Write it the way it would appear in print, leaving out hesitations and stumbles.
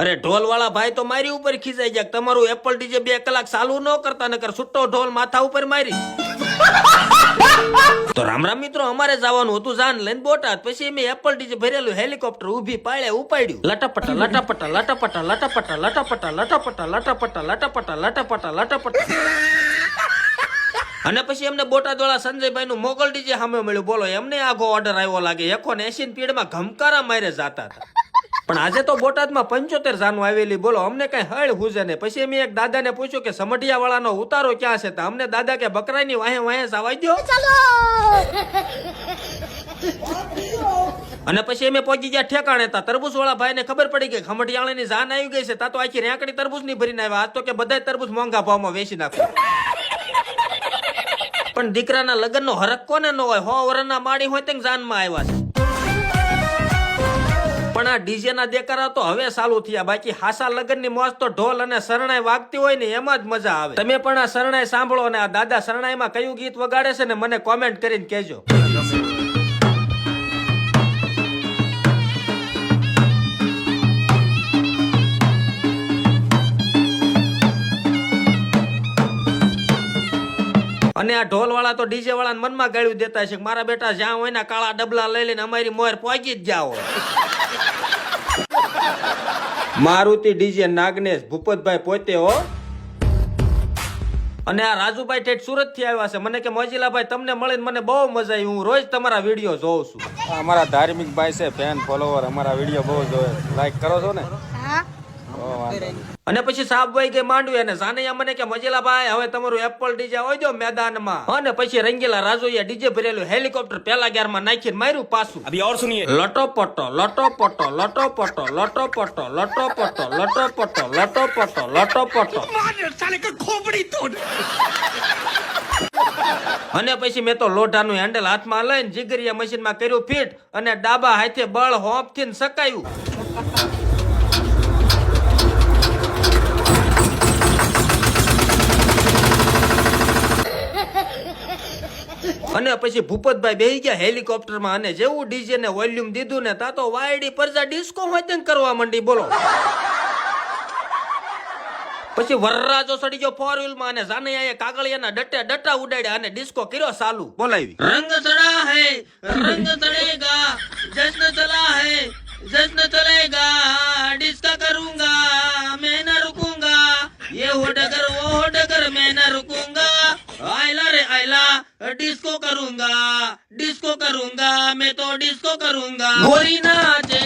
અરે ઢોલ વાળા ભાઈ તો મારી ઉપર ખીજાઈ ગયા, તમારું એપલ ડીજે 2 કલાક ચાલુ ન કરતા, નકર છૂટો ઢોલ માથા ઉપર મારી. તો રામ રામ મિત્રો, અમારે જવાનું હતું જાન લઈને બોટાદ. પછી મેં એપલ ડીજે ભરેલું હેલિકોપ્ટર ઊભી પાળે ઉપાડ્યું. લટાપટા લટાપટા લટાપટા લટાપટા લટાપટા લટાપટા લટાપટા લટાપટા લટાપટા લટાપટા. અને પછી એમને બોટાદ વાળા સંજયભાઈ નું મોગલ ડીજે સામે મળ્યું. બોલો, એમને આગો ઓર્ડર આવ્યો લાગે. 180 સ્પીડમાં ઘમકારા મારે જાતા હતા. પણ આજે તો બોટાદમાં 75 જાનું આવેલી. બોલો, અમને કઈ હળ હુજે ને. પછી મેં એક દાદાને પૂછ્યું કે સમઢિયા વાળાનો ઉતારો ક્યાં છે? તો અમને દાદા કે બકરાની વાહે વાહે જવા દો. અને પછી અમે પહોંચી ગયા ઠેકાણે. તા તરબૂચ વાળા ભાઈ ને ખબર પડી ગઈ ખમટિયાળાની જાન આવી ગઈ છે. તા તો આખી રેંકડી તરબૂચ ની ભરીને આવ્યા. આજ તો કે બધા તરબૂચ મોંઘા ભાવમાં વેચી નાખો. પણ દીકરાના લગ્ન નો હરક કોને ન હોય? 100 વર્ષના માડી હોય તે જાનમાં આવ્યા છે. પણ આ ડીજે ના દેકારા તો હવે ચાલુ થયા. બાકી હાસા લગ્ન ની મોજ તો ઢોલ અને શરણાઈ વાગતી હોય ને એમાં જ મજા આવે. તમે પણ આ શરણાઈ સાંભળો ને આ દાદા શરણાઈ માં કયું ગીત વગાડે છે ને મને કોમેન્ટ કરીને કહેજો. અને આ ઢોલ વાળા તો ડીજે વાળા મનમાં ગાળ્યું દેતા છે કે મારા બેટા જ્યાં હોય ને કાળા ડબલા લઈ લઈને અમારી મોર પહોંચી જ જાઓ. મારુતિ ડીજે નાગનેશ ભૂપતભાઈ પોતે હો. અને આ રાજુભાઈ ઠેઠ સુરત થી આવ્યા છે. મને કે મોજીલાભાઈ તમને મળીને મને બહુ મજા આવી. હું રોજ તમારા વિડીયો જોઉં છું. અમારા ધાર્મિક ભાઈ છે, ફેન ફોલોવર, અમારા વિડીયો બહુ જોવે. લાઈક કરો છો ને? અને પછી સાહેબભાઈ કે માંડવી અને જાનૈયા મને કે મજેલાભાઈ હવે તમારું એપલ ડીજે હોય જો મેદાનમાં. અને પછી રંગીલા રાજોયા ડીજે ભરેલું હેલિકોપ્ટર પેલા ગેરમાં નાખીને માર્યું પાછું. અભી ઓર સુનિએ. લટોપટો લટોપટો લટોપટો લટોપટો લટોપટો લટોપટો લટોપટો લટોપટો. અને પછી મેં તો લોઢાનું હેન્ડલ હાથમાં લઈને જીગરિયા મશીનમાં કર્યું ફિટ અને ડાબા હાથે બળ હોંફથી સકાયું. અને પછી ભૂપતભાઈ બેહી ગયા હેલિકોપ્ટરમાં. અને જેવું ડીજે ને વોલ્યુમ દીધું ને તા તો વાયડી પરજા ડિસ્કો હોય કરવા માંડી. બોલો, પછી વરરાજો સડી ગયો 4 વ્હીલ માં અને જાનૈયાએ કાગળિયાના ડટ્યા ડટ્ટા ઉડાડ્યા અને ડિસ્કો કર્યો ચાલુ. બોલાવી રંગ ચડા હે રંગ ચડેગા જશ્ન ચલા હે જશ્ન ચલેગા ડિસ્કા કरूंगा मैं न रुकूंगा ये हो डगर वो हो डगर मैं न रुकूंगा आयला रे आयला डिस्को करूंगा मैं तो डिस्को करूंगा गोरी नाचे